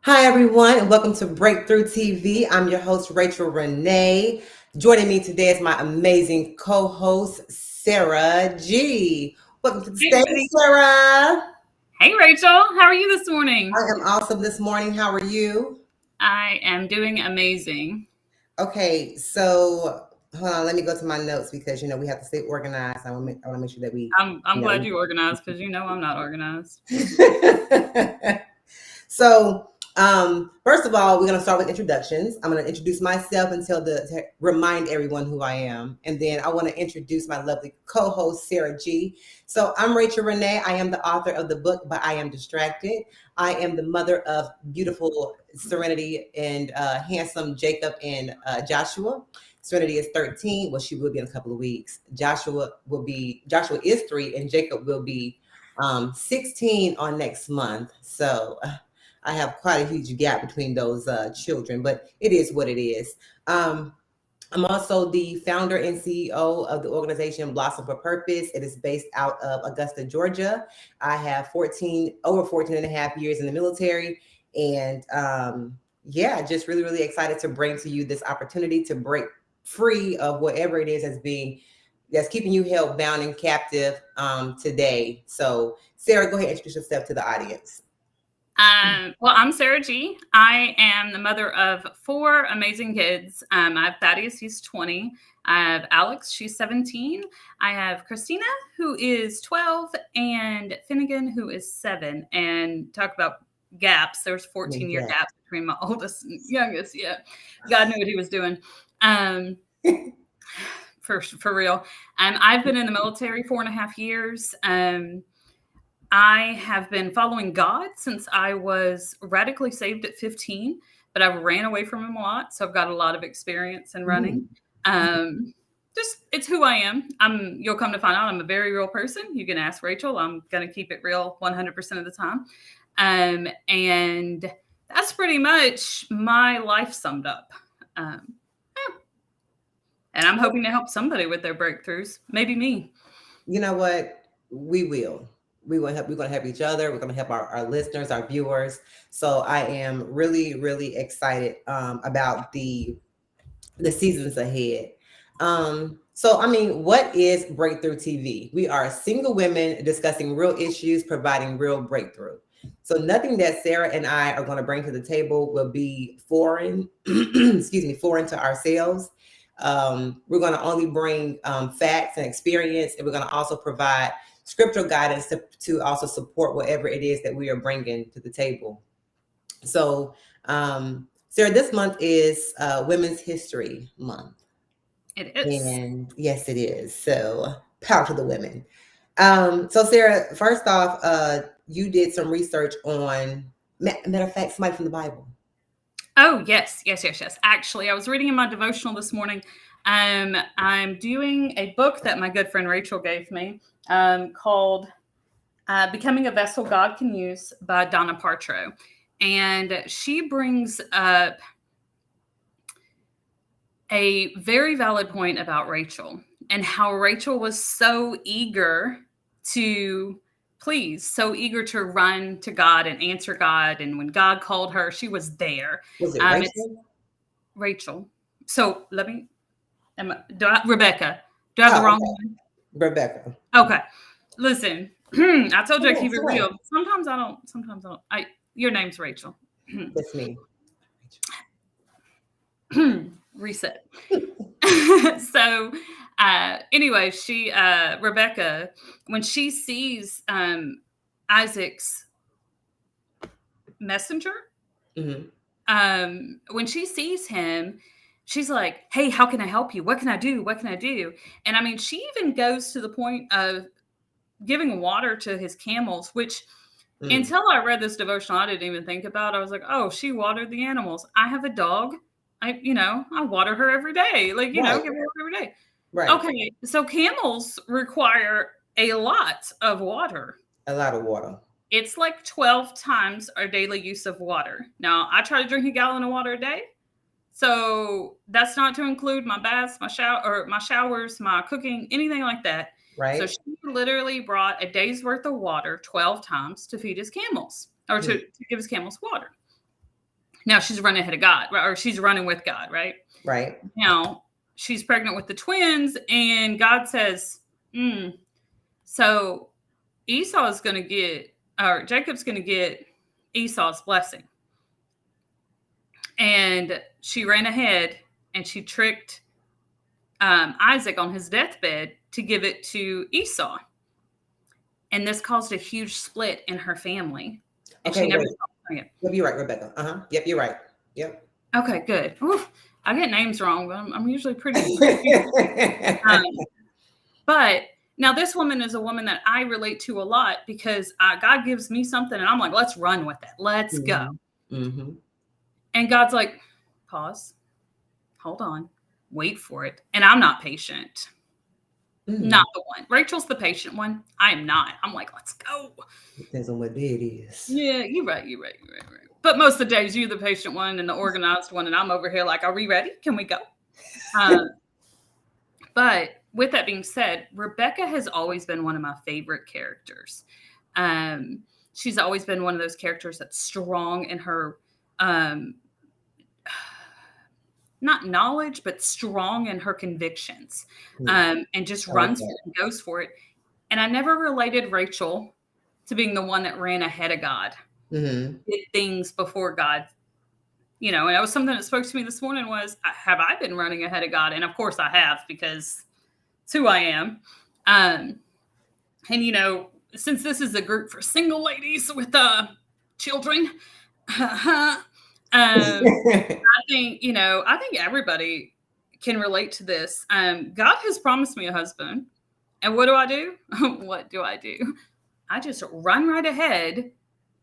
Hi, everyone, and welcome to Breakthrough TV. I'm your host, Rachel Renee. Joining me today is my amazing co host, Sarah G. Welcome to the Hey, stage, Sarah. hey, Rachel. How are you this morning? I am awesome this morning. How are you? I am doing amazing. Okay, so hold on, let me go to my notes because we have to stay organized. I want to make sure that we, I'm you glad know. you organized because you know I'm not organized. So, first of all, we're going to start with introductions. I'm going to introduce myself and to remind everyone who I am. And then I want to introduce my lovely co-host, Sarah G. So I'm Rachel Renee. I am the author of the book, But I Am Distracted. I am the mother of beautiful Serenity and handsome Jacob and Joshua. Serenity is 13. Well, she will be in a couple of weeks. Joshua is 3 and Jacob will be 16 on next month. So I have quite a huge gap between those children, but it is what it is. I'm also the founder and CEO of the organization Blossom for Purpose. It is based out of Augusta, Georgia. I have over 14 and a half years in the military. And yeah, just really, really excited to bring to you this opportunity to break free of whatever it is that's keeping you held bound and captive today. So Sarah, go ahead and introduce yourself to the audience. Well, I'm Sarah G. I am the mother of 4 amazing kids. I have Thaddeus, he's 20. I have Alex, she's 17. I have Christina, who is 12, and Finnegan, who is 7. And talk about gaps. There's 14-year Yeah. gap between my oldest and youngest. Yeah, God knew what he was doing. Um, for real. I've been in the military 4.5 years. I have been following God since I was radically saved at 15, but I've ran away from him a lot, so I've got a lot of experience in running. Mhm. Um, just it's who I am. You'll come to find out I'm a very real person. You can ask Rachel. I'm going to keep it real 100% of the time. And that's pretty much my life summed up. Um, and I'm hoping to help somebody with their breakthroughs, maybe me. You know what? We will. We will help. We're going to help each other. We're going to help our listeners, our viewers. So I am really, really excited about the seasons ahead. So I mean, what is Breakthrough TV? We are single women discussing real issues, providing real breakthrough. So nothing that Sarah and I are going to bring to the table will be foreign, excuse me, foreign to ourselves. We're going to only bring facts and experience, and we're going to also provide scriptural guidance to also support whatever it is that we are bringing to the table. So, Sarah, this month is Women's History Month. It is. And yes, it is. So, power to the women. So, Sarah, first off, you did some research on, matter of fact, somebody from the Bible. Oh, yes, yes, yes, yes. Actually, I was reading in my devotional this morning. I'm doing a book that my good friend Rachel gave me called Becoming a Vessel God Can Use by Donna Partro. And she brings up a very valid point about Rachel and how Rachel was so eager to please, so eager to run to God and answer God. And when God called her, she was there. Was it It's Rachel? Rachel. So let me. Rebecca? Do I have the Oh, wrong okay. one? Rebecca. Okay. Listen, I told you I keep Yes, it right. real. Sometimes I don't. Sometimes I don't. Your name's Rachel. That's me. Reset. So, anyway, Rebecca, when she sees Isaac's messenger, Hmm. when she sees him, she's like, "Hey, how can I help you? What can I do? What can I do?" And I mean, she even goes to the point of giving water to his camels, which Mm. until I read this devotional, I didn't even think about. I was like, "Oh, she watered the animals. I have a dog. I water her every day. Like, Right, give her water every day." right. Okay, so camels require a lot of water. A lot of water. It's like 12 times our daily use of water. Now, I try to drink a gallon of water a day. So that's not to include my baths, my showers, my cooking, anything like that. So Right? she literally brought a day's worth of water 12 times to feed his camels or to Mm. give his camels water. Now she's running ahead of God, or she's running with God, right? Right. Now she's pregnant with the twins, and God says, so Esau is going to get, or Jacob's going to get Esau's blessing. And she ran ahead and she tricked Isaac on his deathbed to give it to Esau. And this caused a huge split in her family. And Okay, she never wait. stopped doing it. Yep, you're right, Rebecca. Yep, you're right. Yep. Okay, good. Oof, I get names wrong, but I'm usually pretty but now this woman is a woman that I relate to a lot because God gives me something and I'm like, let's run with it. Let's go. Mm-hmm. And God's like, pause, hold on, wait for it. And I'm not patient. Not the one. Rachel's the patient one. I am not. I'm like, let's go. Depends on what day it is. Yeah, you're right. But most of the days, you're the patient one and the organized one, and I'm over here like, are we ready? Can we go? But with that being said, Rebecca has always been one of my favorite characters. She's always been one of those characters that's strong in her, not knowledge, but strong in her convictions, and just runs for it and goes for it. And I never related Rachel to being the one that ran ahead of God, did things before God. And that was something that spoke to me this morning was, have I been running ahead of God? And of course I have, because it's who I am. And, since this is a group for single ladies with children, I think everybody can relate to this. God has promised me a husband. And what do I do? What do I do? I just run right ahead,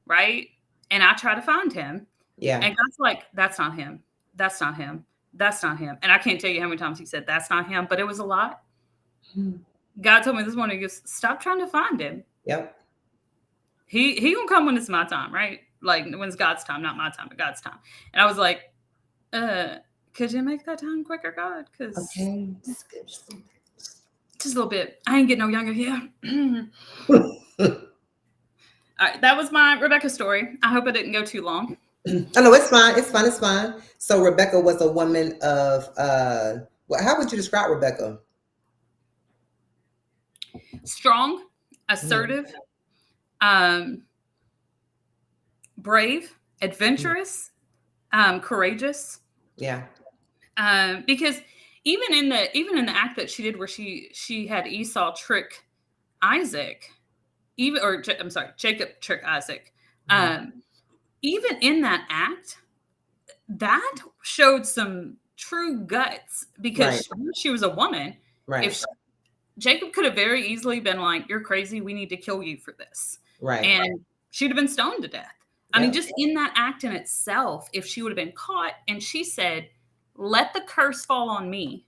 right? And I try to find him. Yeah. And God's like, that's not him. That's not him. That's not him. And I can't tell you how many times he said, that's not him, but it was a lot. God told me this morning, he goes, stop trying to find him. Yep. He gonna come when it's my time, right? Like when it's God's time, not my time, but God's time. And I was like, could you make that time quicker, God? Because okay. Just a little bit. I ain't getting no younger. Yeah. All right, that was my Rebecca story. I hope I didn't go too long. Oh no, it's fine. It's fine. It's fine. So Rebecca was a woman of how would you describe Rebecca? Strong, assertive, brave, adventurous, courageous. Yeah. Because even in the act that she did where she had Esau trick Isaac, Jacob trick Isaac. Even in that act, that showed some true guts because she was a woman. Right. If Jacob could have very easily been like, you're crazy, we need to kill you for this. Right. And she'd have been stoned to death. I mean, just in that act in itself, if she would have been caught and she said, let the curse fall on me,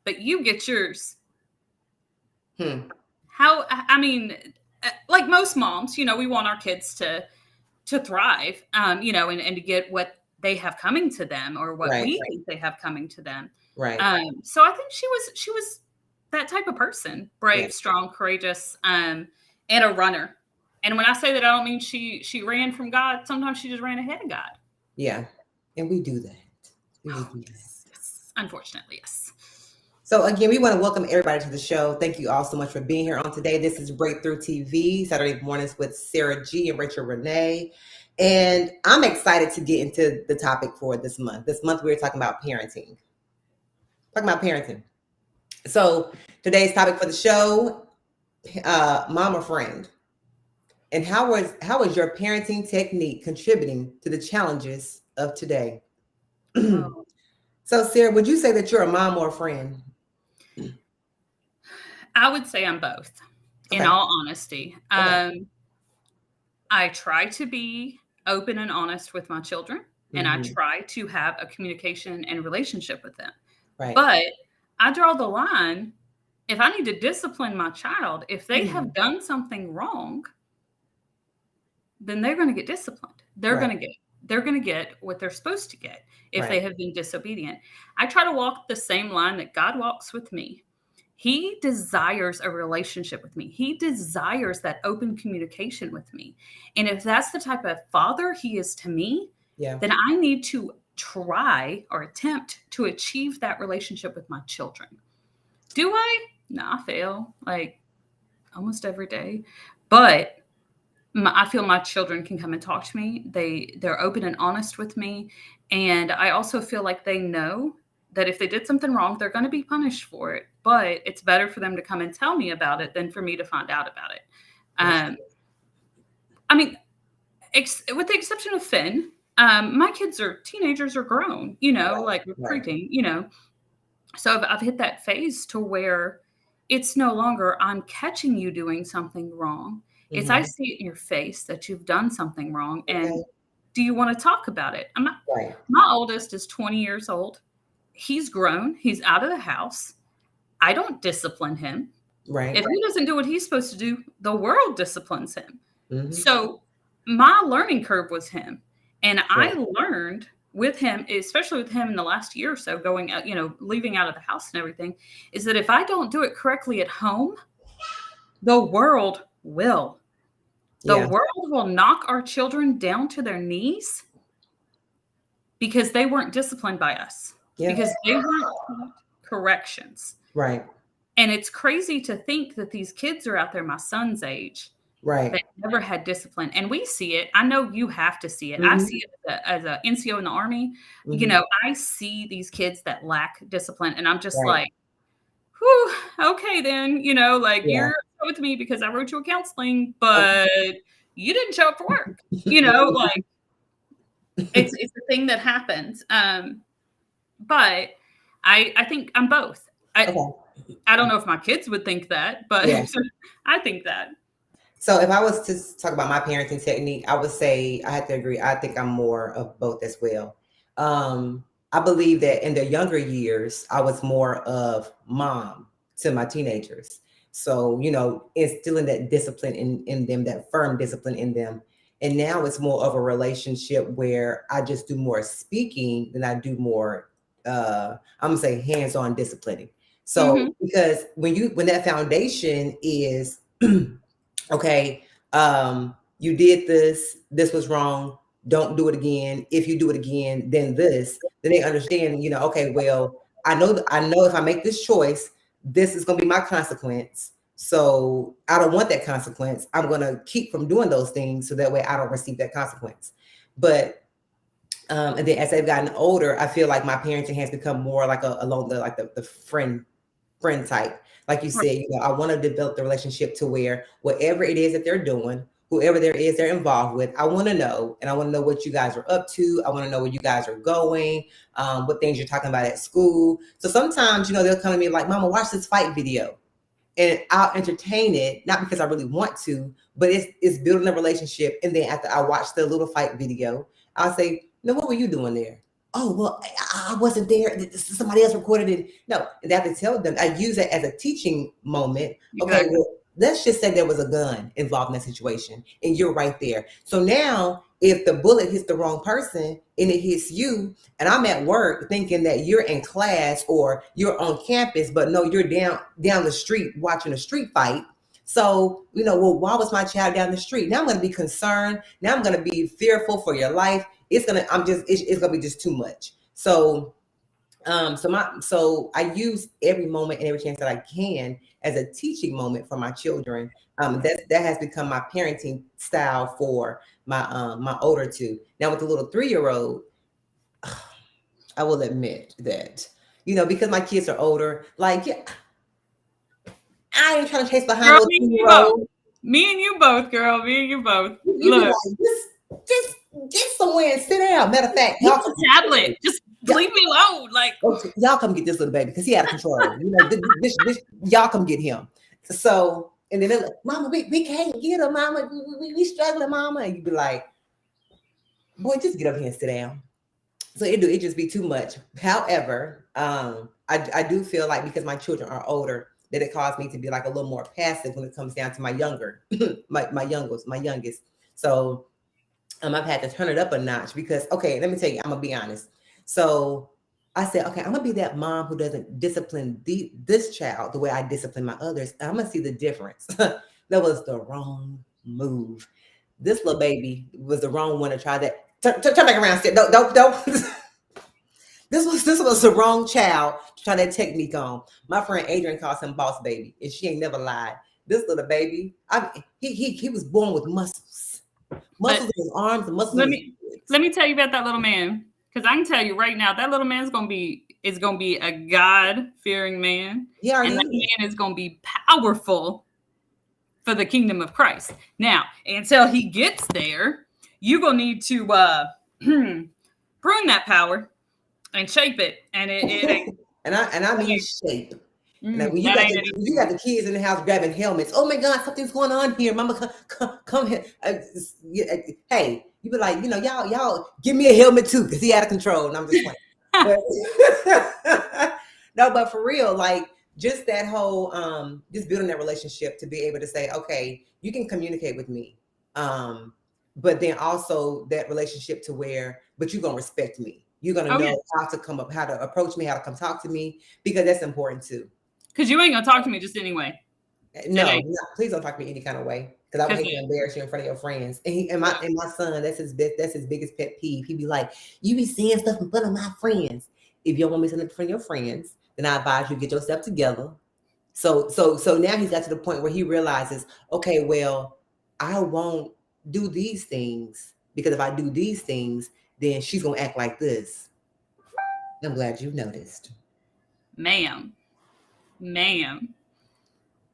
but you get yours. How, I mean, like most moms, we want our kids to thrive, and to get what they have coming to them or what we think they have coming to them. Right. So I think she was that type of person, brave, strong, courageous, and a runner. And when I say that, I don't mean she ran from God. Sometimes she just ran ahead of God. Yeah. And we do that. Yes. Unfortunately, yes. So again, we want to welcome everybody to the show. Thank you all so much for being here on today. This is Breakthrough TV, Saturday mornings with Sarah G and Rachel Renee. And I'm excited to get into the topic for this month. This month, we're talking about parenting. So today's topic for the show, mom or friend. And how is your parenting technique contributing to the challenges of today? So Sarah, would you say that you're a mom or a friend? I would say I'm both, in all honesty. I try to be open and honest with my children, and I try to have a communication and relationship with them. Right. But I draw the line. If I need to discipline my child, if they have done something wrong, then they're going to get disciplined. They're going to get what they're supposed to get if they have been disobedient. I try to walk the same line that God walks with me. He desires a relationship with me. He desires that open communication with me. And if that's the type of father he is to me, Yeah. then I need to try or attempt to achieve that relationship with my children. Do I? No, I fail like almost every day. But I feel my children can come and talk to me. They're open and honest with me, and I also feel like they know that if they did something wrong, they're going to be punished for it. But it's better for them to come and tell me about it than for me to find out about it. That's Um, I mean, with the exception of Finn, my kids are teenagers or grown, like right. preteen, So I've hit that phase to where it's no longer I'm catching you doing something wrong. It's I Mm-hmm. see it in your face that you've done something wrong, Okay. and do you want to talk about it? Right. My oldest is 20 years old. He's grown. He's out of the house. I don't discipline him. Right. If he doesn't do what he's supposed to do, the world disciplines him. Mm-hmm. So my learning curve was him. And Right. I learned with him, especially with him in the last year or so, going out, leaving out of the house and everything, is that if I don't do it correctly at home, the world will. The Yeah. world will knock our children down to their knees because they weren't disciplined by us, Yeah. because they weren't taught corrections. Right. And it's crazy to think that these kids are out there my son's age Right. that never had discipline. And we see it. I know you have to see it. I Mm-hmm. see it as a NCO in the Army. Mm-hmm. I see these kids that lack discipline, and I'm just Right. like, whew, okay, then, like Yeah. you're upset with me because I wrote you a counseling, but you didn't show up for work. Like it's a thing that happens. But I think I'm both. Okay. I don't know if my kids would think that, but Yeah. I think that. So if I was to talk about my parenting technique, I would say I have to agree. I think I'm more of both as well. I believe that in the younger years, I was more of mom to my teenagers. So, instilling that discipline in them, that firm discipline in them. And now it's more of a relationship where I just do more speaking than I do more, I'm gonna say hands-on disciplining. So Mhm. because when that foundation is okay, you did this was wrong, don't do it again. If you do it again, then then they understand, okay, well, I know if I make this choice, this is going to be my consequence. So I don't want that consequence. I'm going to keep from doing those things so that way I don't receive that consequence. But and then as they've gotten older, I feel like my parenting has become more like along the friend type. Like you Right. said, I want to develop the relationship to where whatever it is that they're doing, whoever there is they're involved with, I want to know. And I want to know what you guys are up to. I want to know where you guys are going, what things you're talking about at school. So sometimes, they'll come to me like, Mama, watch this fight video. And I'll entertain it, not because I really want to, but it's building a relationship. And then after I watch the little fight video, I'll say, no, what were you doing there? Oh, well, I wasn't there. Somebody else recorded it. No, and I have to tell them. I use it as a teaching moment. Okay, Exactly. well, let's just say there was a gun involved in that situation, and you're right there. So now, if the bullet hits the wrong person and it hits you, and I'm at work thinking that you're in class or you're on campus, but no, you're down the street watching a street fight. So, well, why was my child down the street? Now I'm going to be concerned. Now I'm going to be fearful for your life. It's going to be just too much. So, so I use every moment and every chance that I can as a teaching moment for my children. That has become my parenting style for my older two. Now with the little 3-year-old, I will admit that, because my kids are older, like, yeah, I ain't trying to chase behind Girl, those me and you both. 2-year-olds. Me and you both, girl. Me and you both. You be Look, like, just get somewhere and sit down. Matter of fact, use y'all, the tablet. Just leave me alone. Like, okay, y'all come get this little baby because he out of control. Y'all come get him. So, and then they're like, Mama, we can't get him, Mama. We struggling, Mama. And you be like, boy, just get up here and sit down. So it just be too much. However, I do feel like because my children are older, that it caused me to be like a little more passive when it comes down to my younger, my youngest. So I've had to turn it up a notch because, okay, let me tell you, I'm gonna be honest. So I said, okay, I'm gonna be that mom who doesn't discipline this child the way I discipline my others. And I'm gonna see the difference. That was the wrong move. This little baby was the wrong one to try that. Turn back around. Don't. This was the wrong child trying to take me on. My friend Adrian calls him boss baby, and she ain't never lied. This little baby, he was born with muscles in his arms and muscles Let in his me legs. let me tell you about that little man, because I can tell you right now that little man is gonna be a God fearing man, He and already that is. man is gonna be powerful for the kingdom of Christ. Now, until he gets there, you're gonna need to prune that power and shape it, and it ain't. and I That mean ain't, shape. And when you that got ain't it when you got the kids in the house grabbing helmets, oh my God, something's going on here. Mama, come here. Hey, you be like, y'all give me a helmet too, because he out of control. And I'm just playing. But no, but for real, like just that whole just building that relationship to be able to say, okay, you can communicate with me. But then also that relationship to where, but you're gonna respect me. You're gonna know how to come up, how to approach me, how to come talk to me, because that's important too. Because you ain't gonna talk to me just anyway. No, please don't talk to me any kind of way, because I would hate to embarrass you in front of your friends. And my son, that's his biggest pet peeve. He'd be like, "You be saying stuff in front of my friends. If you don't want me to say it in front of your friends, then I advise you get yourself together." So now he's got to the point where he realizes, okay, well, I won't do these things, because if I do these things, then she's gonna act like this. I'm glad you noticed. Ma'am,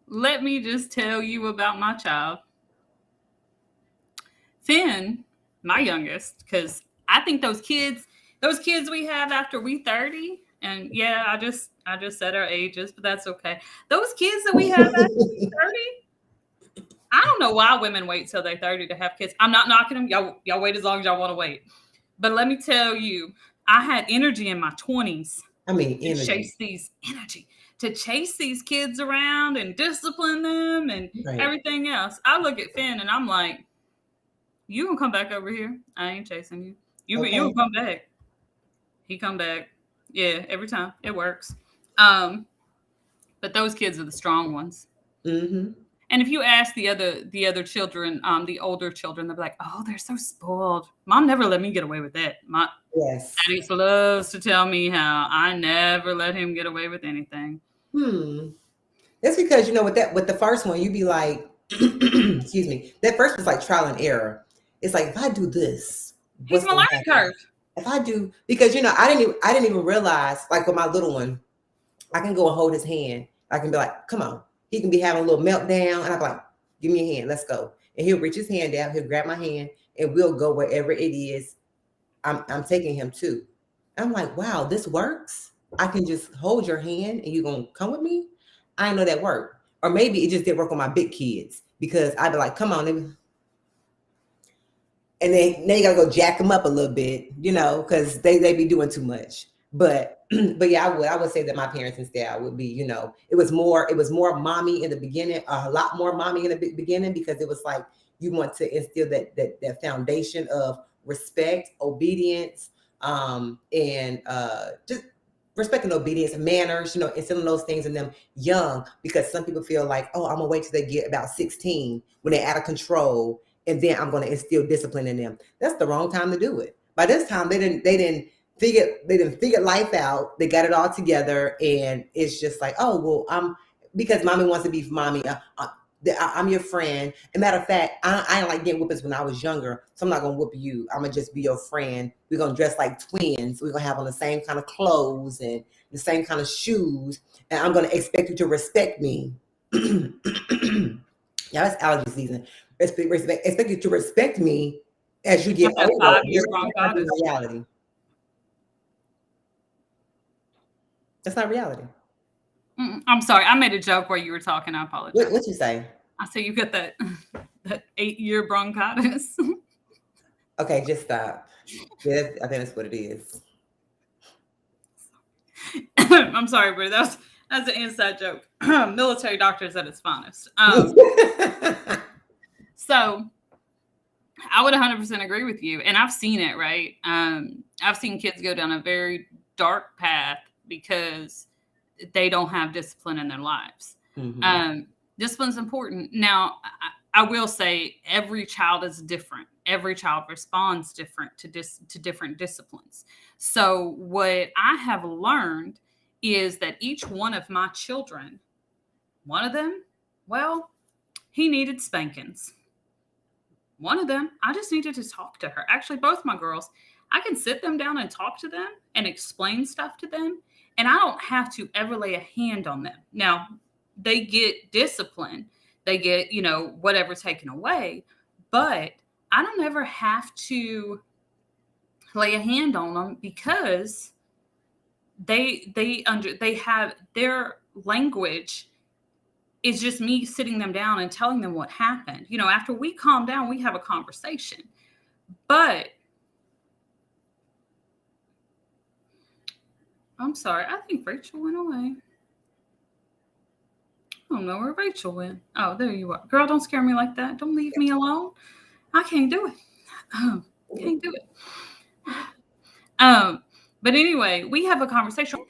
let me just tell you about my child. Finn, my youngest, because I think those kids we have after we 30, and yeah, I just said our ages, but that's okay. Those kids that we have after we 30, I don't know why women wait till they're 30 to have kids. I'm not knocking them. Y'all wait as long as y'all want to wait. But let me tell you, I had energy in my 20s. I mean, to chase these kids around and discipline them and everything else. I look at Finn and I'm like, you gonna come back over here? I ain't chasing you. You gonna come back? He come back. Yeah, every time it works. But those kids are the strong ones. Mm-hmm. And if you ask the other children, the older children, they'll be like, "Oh, they're so spoiled. Mom never let me get away with that. My daddy loves to tell me how I never let him get away with anything." That's because with the first one, you'd be like, excuse me, that first was like trial and error. It's like, if I do this, he's my learning curve. If I do, because I didn't even realize, like with my little one, I can go and hold his hand. I can be like, come on. He can be having a little meltdown, and I'm like, give me a hand, let's go. And he'll reach his hand out, he'll grab my hand, and we'll go wherever it is I'm taking him to. I'm like, wow, this works. I can just hold your hand and you're gonna come with me. I know that worked. Or maybe it just didn't work on my big kids, because I'd be like, come on, and then now you gotta go jack them up a little bit, because they be doing too much. But yeah, I would say that my parenting style would be, it was more mommy in the beginning, a lot more mommy in the beginning, because it was like you want to instill that foundation of respect, obedience, and just respect and obedience and manners, instilling those things in them young, because some people feel like, oh, I'm gonna wait till they get about 16 when they're out of control, and then I'm gonna instill discipline in them. That's the wrong time to do it. By this time, they didn't figure life out. They got it all together, and it's just like, oh, well, because mommy wants to be mommy. I'm your friend. As a matter of fact, I didn't like getting whoopings when I was younger, so I'm not gonna whoop you. I'm gonna just be your friend. We're gonna dress like twins. We're gonna have on the same kind of clothes and the same kind of shoes, and I'm gonna expect you to respect me. Yeah, that's allergy season. Expect you to respect me as you get older. That's not reality. That's not reality. I'm sorry. I made a joke while you were talking. I apologize. What you say? I say you got that 8-year bronchitis. Okay, just stop. Yeah, I think that's what it is. I'm sorry, but that's an inside joke. Military doctors at its finest. So I would 100% agree with you. And I've seen it, right? I've seen kids go down a very dark path because they don't have discipline in their lives. Mm-hmm. Discipline's important. Now, I will say every child is different. every child responds different to different disciplines. So what I have learned is that each one of my children, one of them, well, he needed spankings. One of them, I just needed to talk to her. Actually, both my girls, I can sit them down and talk to them and explain stuff to them, and I don't have to ever lay a hand on them. Now, they get discipline, they get, whatever taken away, but I don't ever have to lay a hand on them because they have their language is just me sitting them down and telling them what happened. After we calm down, we have a conversation. But I'm sorry, I think Rachel went away. I don't know where Rachel went. Oh, there you are. Girl, don't scare me like that. Don't leave me alone. I can't do it. Can't do it. But anyway, we have a conversation.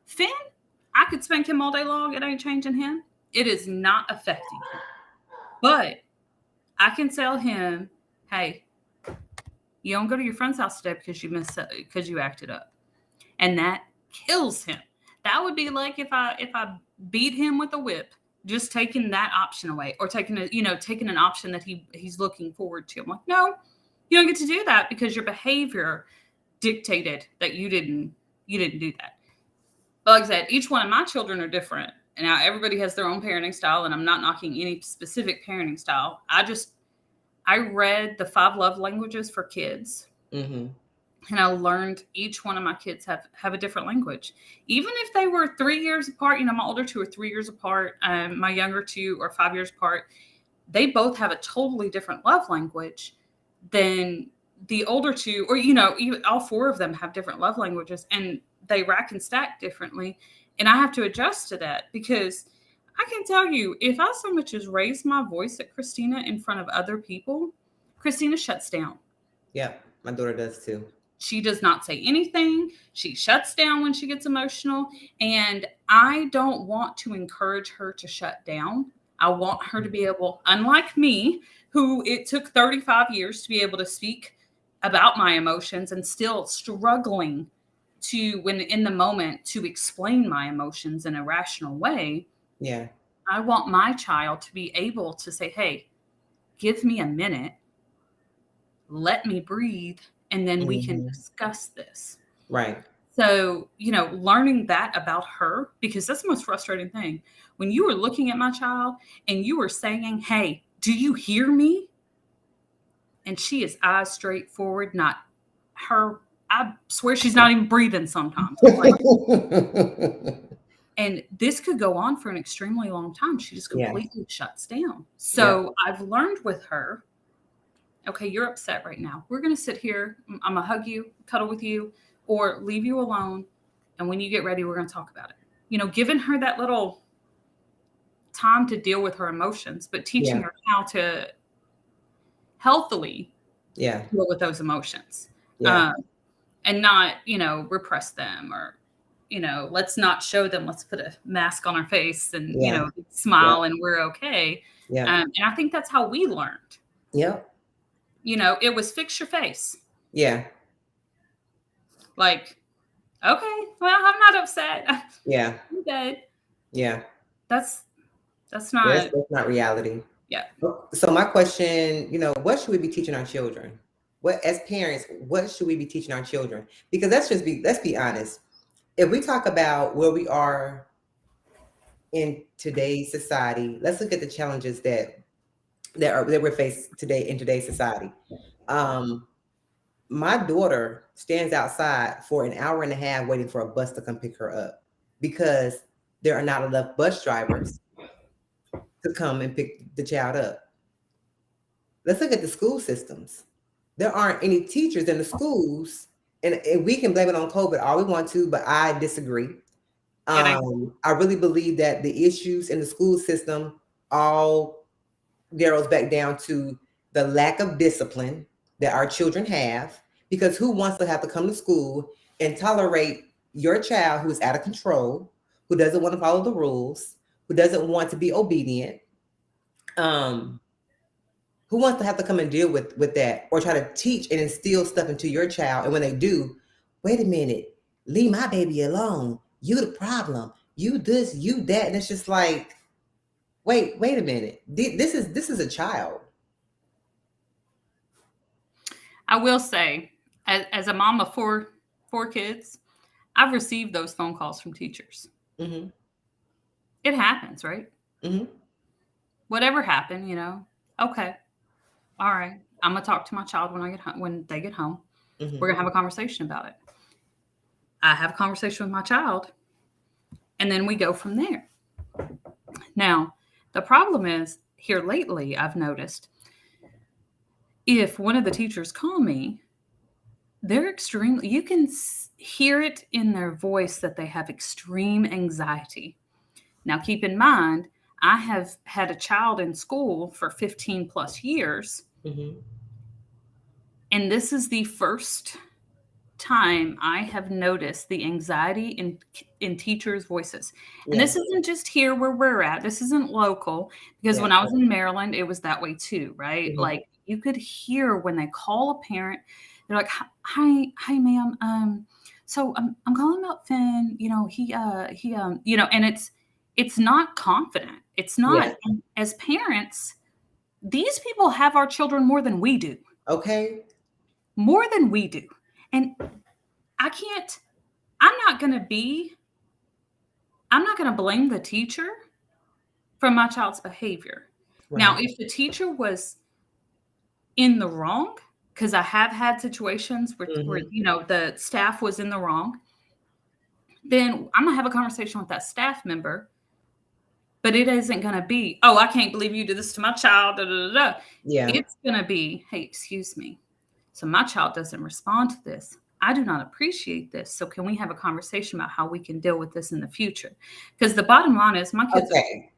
Finn, I could spank him all day long. It ain't changing him. It is not affecting him. But I can tell him, hey, you don't go to your friend's house today because you acted up. And that kills him. That would be like if I beat him with a whip, just taking that option away, or taking an option that he's looking forward to. I'm like, no, you don't get to do that because your behavior dictated that you didn't do that. But like I said, each one of my children are different. And now everybody has their own parenting style, and I'm not knocking any specific parenting style. I read the 5 love languages for kids. Mm-hmm. And I learned each one of my kids have a different language. Even if they were 3 years apart, my older 2 are 3 years apart, my younger 2 are 5 years apart. They both have a totally different love language than the older 2, or, all 4 of them have different love languages, and they rack and stack differently. And I have to adjust to that because I can tell you, if I so much as raise my voice at Christina in front of other people, Christina shuts down. Yeah, my daughter does too. She does not say anything. She shuts down when she gets emotional. And I don't want to encourage her to shut down. I want her to be able, unlike me, who it took 35 years to be able to speak about my emotions and still struggling to, when in the moment, to explain my emotions in a rational way. Yeah. I want my child to be able to say, hey, give me a minute. Let me breathe. And then we can discuss this. Right. So, learning that about her, because that's the most frustrating thing. When you were looking at my child and you were saying, hey, do you hear me? And she is eyes straight forward, not her. I swear she's not even breathing sometimes. And this could go on for an extremely long time. She just completely shuts down. So I've learned with her, okay, you're upset right now. We're going to sit here. I'm going to hug you, cuddle with you, or leave you alone. And when you get ready, we're going to talk about it. Giving her that little time to deal with her emotions, but teaching her how to healthily deal with those emotions. And not, repress them, or, let's not show them, let's put a mask on our face and, smile and we're okay. And I think that's how we learned. Yeah. It was fix your face. Yeah. Like, okay, well, I'm not upset. Yeah. I'm good. Yeah. That's not. That's not reality. Yeah. So my question, what should we be teaching our children? As parents, what should we be teaching our children? Because let's be honest. If we talk about where we are in today's society, let's look at the challenges that we're faced today in today's society. My daughter stands outside for an hour and a half waiting for a bus to come pick her up because there are not enough bus drivers to come and pick the child up. Let's look at the school systems. There aren't any teachers in the schools, and we can blame it on COVID all we want to, but I disagree. I really believe that the issues in the school system all narrows back down to the lack of discipline that our children have, because who wants to have to come to school and tolerate your child who is out of control, who doesn't want to follow the rules, who doesn't want to be obedient, who Who wants to have to come and deal with that, or try to teach and instill stuff into your child? And when they do, wait a minute, leave my baby alone. You the problem. You this, you that, and it's just like, wait a minute. This is a child. I will say, as a mom of four kids, I've received those phone calls from teachers. Mm-hmm. It happens, right? Mm-hmm. Whatever happened, okay, all right. I'm gonna talk to my child when they get home. Mm-hmm. We're gonna have a conversation about it. I have a conversation with my child, and then we go from there. Now, the problem is here lately, I've noticed if one of the teachers call me, they're extremely, you can hear it in their voice that they have extreme anxiety. Now, keep in mind, I have had a child in school for 15 plus years, Mm-hmm. and this is the first time I have noticed the anxiety in teachers' voices. And Yeah. this isn't just here where we're at. This isn't local, because Yeah. when I was in Maryland, it was that way too, right? Mm-hmm. Like you could hear when they call a parent, they're like, "Hi, ma'am. So I'm calling about Finn. And it's not confident. It's not. Yeah. And as parents, these people have our children more than we do, Okay. more than we do, and I can't. I'm not going to blame the teacher for my child's behavior. Now, Right. if the teacher was in the wrong, because I have had situations where Mm-hmm. the staff was in the wrong, then I'm gonna have a conversation with that staff member. But it isn't gonna be, oh, I can't believe you did this to my child. Da, da, da, da. Yeah. It's gonna be, hey, excuse me. So my child doesn't respond to this. I do not appreciate this. So can we have a conversation about how we can deal with this in the future? Because the bottom line is my kids Okay.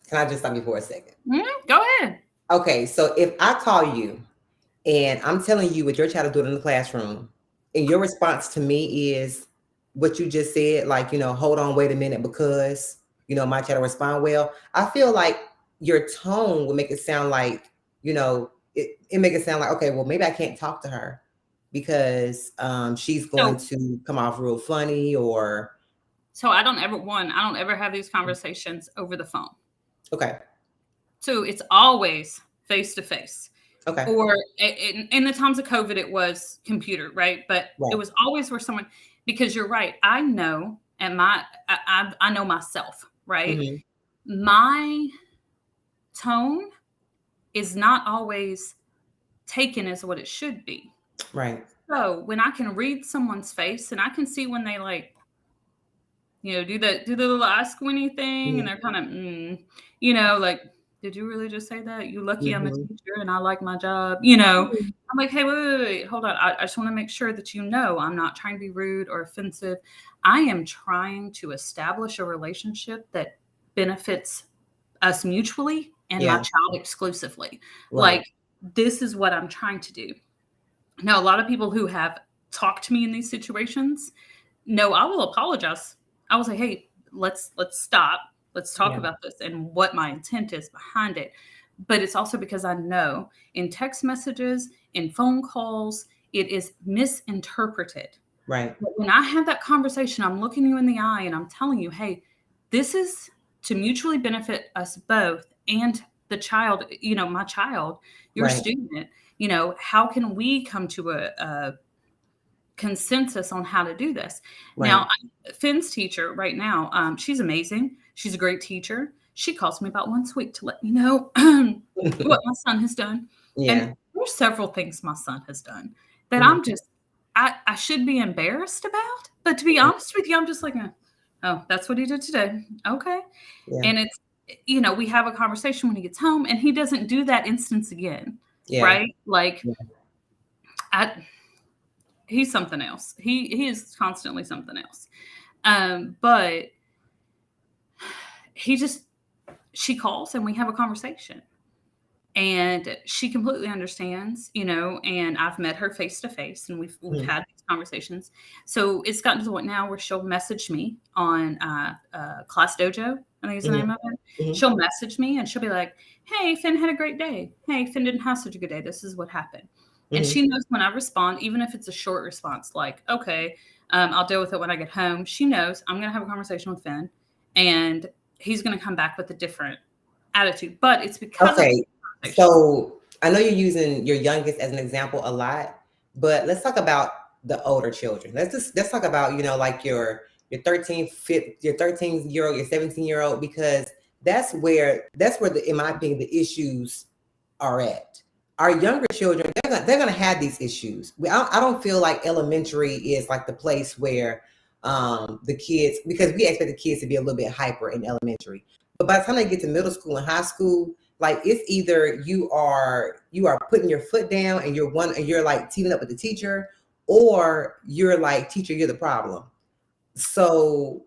Can I just stop you for a second? Go ahead. Okay. So if I call you and I'm telling you what your child is doing in the classroom, and your response to me is what you just said, like, hold on, wait a minute, because, my child will respond well. I feel like your tone will make it sound like, it make it sound like, okay, well, maybe I can't talk to her because she's going So to come off real funny or, so I don't ever have these conversations over the phone. okay, So it's always face to face. okay, Or in the times of COVID, it was computer, right? But it right, was always where someone, because you're right. I know, and I know myself, right? hmm, My tone is not always taken as what it should be. right, So when I can read someone's face and I can see when they like, do the little eye squinty thing, and hmm, they're kind of, like, did you really just say that? You lucky I'm a hmm, teacher and I like my job. I'm like, hey, wait, hold on. I just want to make sure that I'm not trying to be rude or offensive. I am trying to establish a relationship that benefits us mutually and my yeah, child exclusively. right, Like, this is what I'm trying to do. Now, a lot of people who have talked to me in these situations, no, I will apologize. I will say, hey, let's stop. Let's talk yeah, about this and what my intent is behind it. But it's also because I know in text messages, in phone calls, it is misinterpreted. right, But when I have that conversation, I'm looking you in the eye and I'm telling you, hey, this is to mutually benefit us both and the child, my child, your right, student. How can we come to a consensus on how to do this? right. Now, Finn's teacher right now, she's amazing. She's a great teacher. She calls me about once a week to let me know what my son has done. And Yeah, there's several things my son has done that mhm, I should be embarrassed about. But to be yeah, honest with you, I'm just like, oh, that's what he did today. Okay. yeah, And it's, we have a conversation when he gets home and he doesn't do that instance again. yeah, Right. Like, yeah, I, he's something else. He is constantly something else. But she calls and we have a conversation. And she completely understands, and I've met her face to face and we've mhm, had these conversations. So it's gotten to the point now where she'll message me on Class Dojo I think is the name of it. Mhm. She'll message me and she'll be like, "Hey, Finn had a great day. Hey, Finn didn't have such a good day. This is what happened." And Mhm. she knows when I respond, even if it's a short response, like, "Okay, I'll deal with it when I get home." She knows I'm going to have a conversation with Finn, and he's going to come back with a different attitude. But it's because of Okay, conversation. so I know you're using your youngest as an example a lot, but let's talk about the older children. Let's talk about, like your 13-year old, your 17-year-old, because that's where in my opinion the issues are at. Our younger children, they're gonna have these issues. I don't feel like elementary is like the place where the kids, because we expect the kids to be a little bit hyper in elementary. But by the time they get to middle school and high school, like it's either you are putting your foot down and you're like teaming up with the teacher, or you're like, teacher, you're the problem. So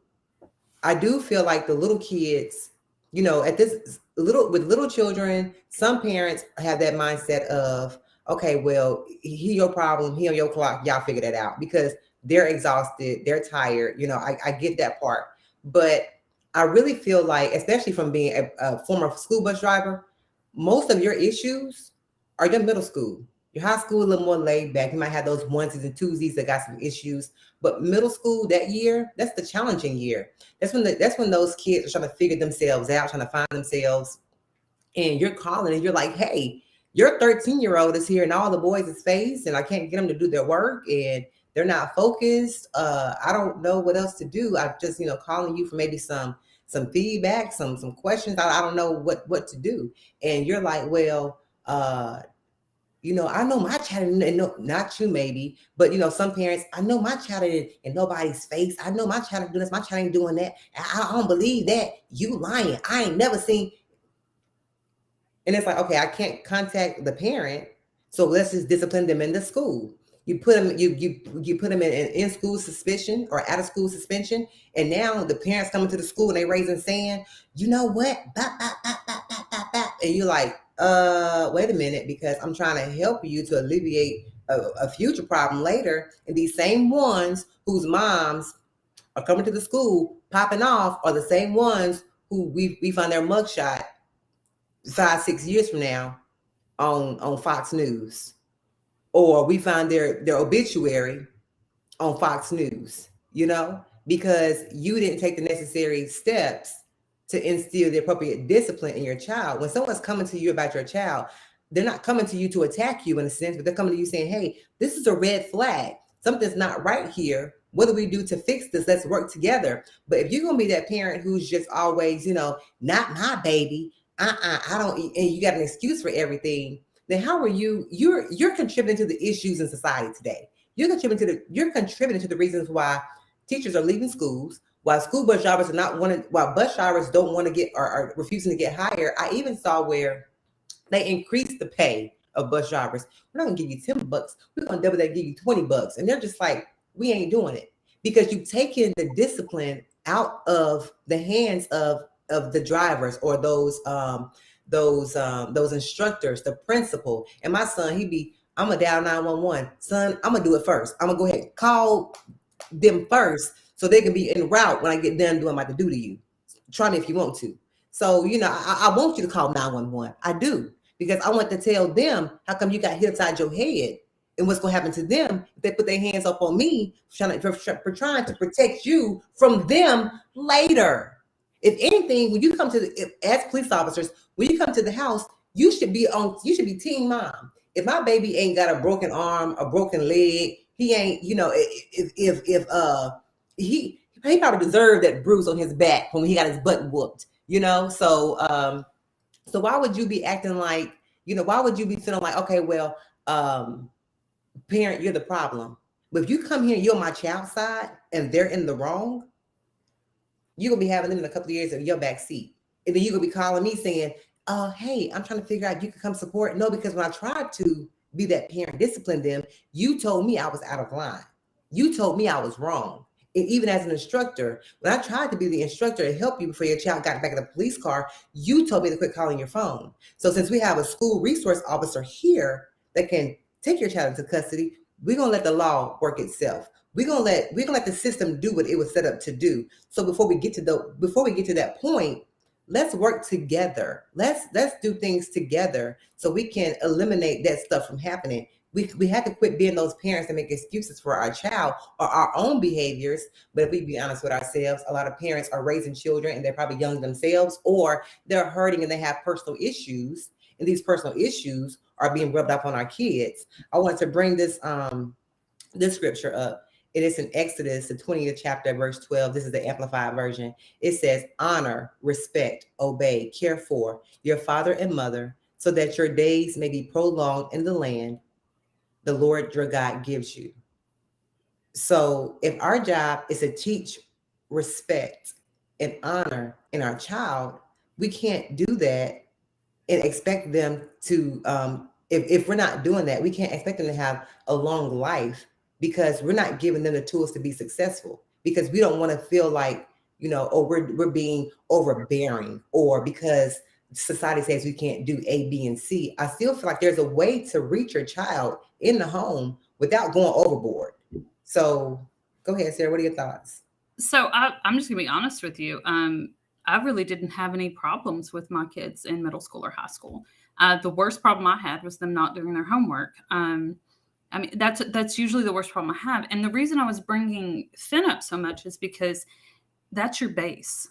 I do feel like the little kids, at this little children, some parents have that mindset of, okay, well, he your problem, he on your clock, y'all figure that out, because they're exhausted, they're tired. I get that part. But I really feel like, especially from being a former school bus driver, most of your issues are your middle school. Your high school a little more laid back. You might have those onesies and twosies that got some issues, but middle school, that year, that's the challenging year. That's when those kids are trying to figure themselves out, trying to find themselves. And you're calling and you're like, hey, your 13-year-old is here and all the boys is phased and I can't get them to do their work and they're not focused. I don't know what else to do. I'm just, calling you for maybe some feedback, some questions. I don't know what to do. And you're like, well, I know my child, and no, not you maybe, but some parents, I know my child in nobody's face. I know my child is doing this, my child ain't doing that. I don't believe that. You lying. I ain't never seen. And it's like, okay, I can't contact the parent, so let's just discipline them in the school. You put them, you put them in school suspicion or out of school suspension, and now the parents coming to the school and they raising saying, you know what, bop, bop, bop, bop, bop, bop, bop. And you're like, wait a minute, because I'm trying to help you to alleviate a future problem later. And these same ones whose moms are coming to the school popping off are the same ones who we find their mugshot 5-6 years from now on Fox News, or we find their obituary on Fox News, because you didn't take the necessary steps to instill the appropriate discipline in your child. When someone's coming to you about your child, they're not coming to you to attack you in a sense, but they're coming to you saying, hey, this is a red flag. Something's not right here. What do we do to fix this? Let's work together. But if you're going to be that parent who's just always, not my baby, I don't, and you got an excuse for everything, then how are you're contributing to the issues in society today. You're contributing to the reasons why teachers are leaving schools, why school bus drivers are not wanting, why bus drivers don't want to get, or are refusing to get hired. I even saw where they increased the pay of bus drivers. We're not gonna give you $10. We're gonna double that, give you $20. And they're just like, we ain't doing it, because you've taken the discipline out of the hands of the drivers, or those instructors, the principal. And my son, I'm gonna dial 911. Son, I'm gonna do it first. I'm gonna go ahead and call them first so they can be en route when I get done doing what I'm about to do to you. Try me if you want to. So, I want you to call 911. I do, because I want to tell them how come you got hit upside your head and what's going to happen to them if they put their hands up on me for trying to protect you from them later. If anything, when you come as police officers, when you come to the house, you should be team mom. If my baby ain't got a broken arm, a broken leg, he ain't, if he probably deserved that bruise on his back when he got his butt whooped, so why would you be acting like, why would you be feeling like, okay, well, parent, you're the problem. But if you come here and you're on my child's side and they're in the wrong, you're gonna be having them in a couple of years in your back seat. And then you're gonna be calling me saying, hey, I'm trying to figure out if you can come support. No, because when I tried to be that parent, discipline them, you told me I was out of line. You told me I was wrong. And even as an instructor, when I tried to be the instructor to help you before your child got back in the police car, you told me to quit calling your phone. So since we have a school resource officer here that can take your child into custody, we're gonna let the law work itself. We're gonna let the system do what it was set up to do. So before we get to that point, let's work together. Let's do things together so we can eliminate that stuff from happening. We have to quit being those parents that make excuses for our child or our own behaviors. But if we be honest with ourselves, a lot of parents are raising children and they're probably young themselves, or they're hurting and they have personal issues, and these personal issues are being rubbed off on our kids. I want to bring this scripture up. It is in Exodus, the 20th chapter, verse 12. This is the Amplified version. It says, honor, respect, obey, care for your father and mother, so that your days may be prolonged in the land the Lord your God gives you. So if our job is to teach respect and honor in our child, we can't do that and expect them to if we're not doing that, we can't expect them to have a long life, because we're not giving them the tools to be successful, because we don't want to feel like, oh, we're being overbearing, or because society says we can't do A, B, and C. I still feel like there's a way to reach your child in the home without going overboard. So go ahead, Sarah, what are your thoughts? So I'm just gonna be honest with you. I really didn't have any problems with my kids in middle school or high school. The worst problem I had was them not doing their homework. I mean, that's usually the worst problem I have. And the reason I was bringing Finn up so much is because that's your base.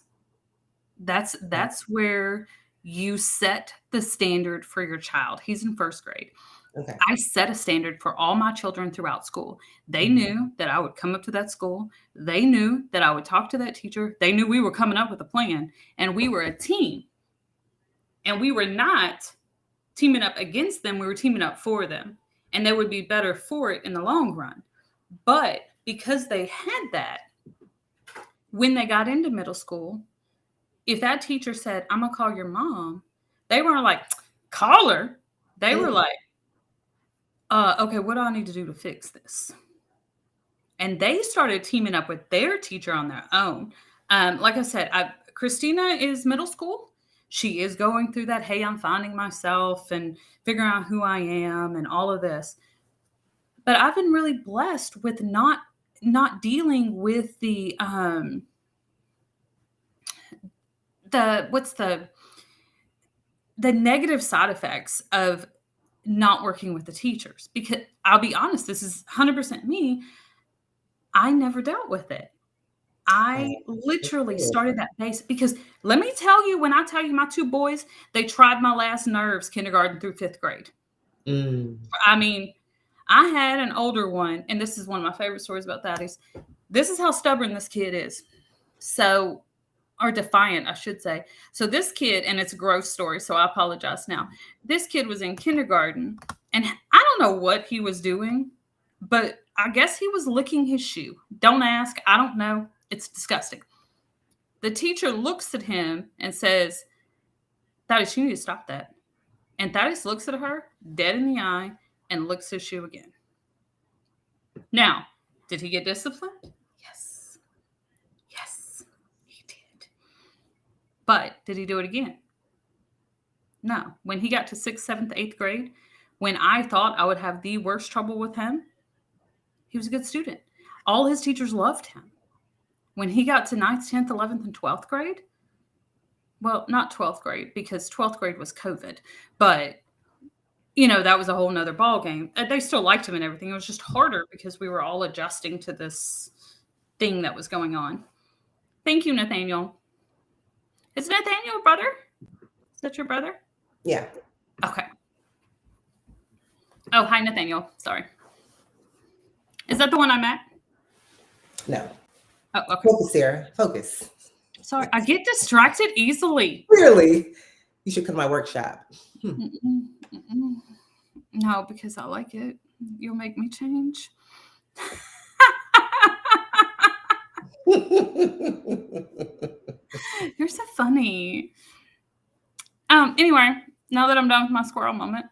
That's where you set the standard for your child. He's in first grade. Okay. I set a standard for all my children throughout school. They knew that I would come up to that school. They knew that I would talk to that teacher. They knew we were coming up with a plan, and we were a team. And we were not teaming up against them. We were teaming up for them, and they would be better for it in the long run. But because they had that, when they got into middle school, if that teacher said, I'm going to call your mom, they weren't like, call her. They were like, okay, what do I need to do to fix this? And they started teaming up with their teacher on their own. Like I said, Christina is middle school. She is going through that, hey, I'm finding myself and figuring out who I am and all of this. But I've been really blessed with not dealing with the negative side effects of not working with the teachers. Because I'll be honest, this is 100% me. I never dealt with it. I literally started that base because let me tell you, when I tell you my two boys, they tried my last nerves kindergarten through 5th grade. I mean, I had an older one, and this is one of my favorite stories about Thaddeus. This is how stubborn this kid is. So, or defiant, I should say. So this kid, and it's a gross story, so I apologize now. This kid was in kindergarten, and I don't know what he was doing, but I guess he was licking his shoe. Don't ask. I don't know. It's disgusting. The teacher looks at him and says, Thaddeus, you need to stop that. And Thaddeus looks at her dead in the eye and licks his shoe again. Now, did he get disciplined? Yes. Yes, he did. But did he do it again? No. When he got to 6th, 7th, 8th grade, when I thought I would have the worst trouble with him, he was a good student. All his teachers loved him. When he got to 9th, 10th, 11th, and 12th grade, well, not 12th grade, because 12th grade was COVID, but, that was a whole nother ball game. They still liked him and everything. It was just harder because we were all adjusting to this thing that was going on. Thank you, Nathaniel. Is Nathaniel your brother? Is that your brother? Yeah. Okay. Oh, hi, Nathaniel. Sorry. Is that the one I met? No. Oh, okay. Focus, Sarah. Focus. Sorry, I get distracted easily. Really? You should come to my workshop. No, because I like it. You'll make me change. You're so funny. Anyway, now that I'm done with my squirrel moment,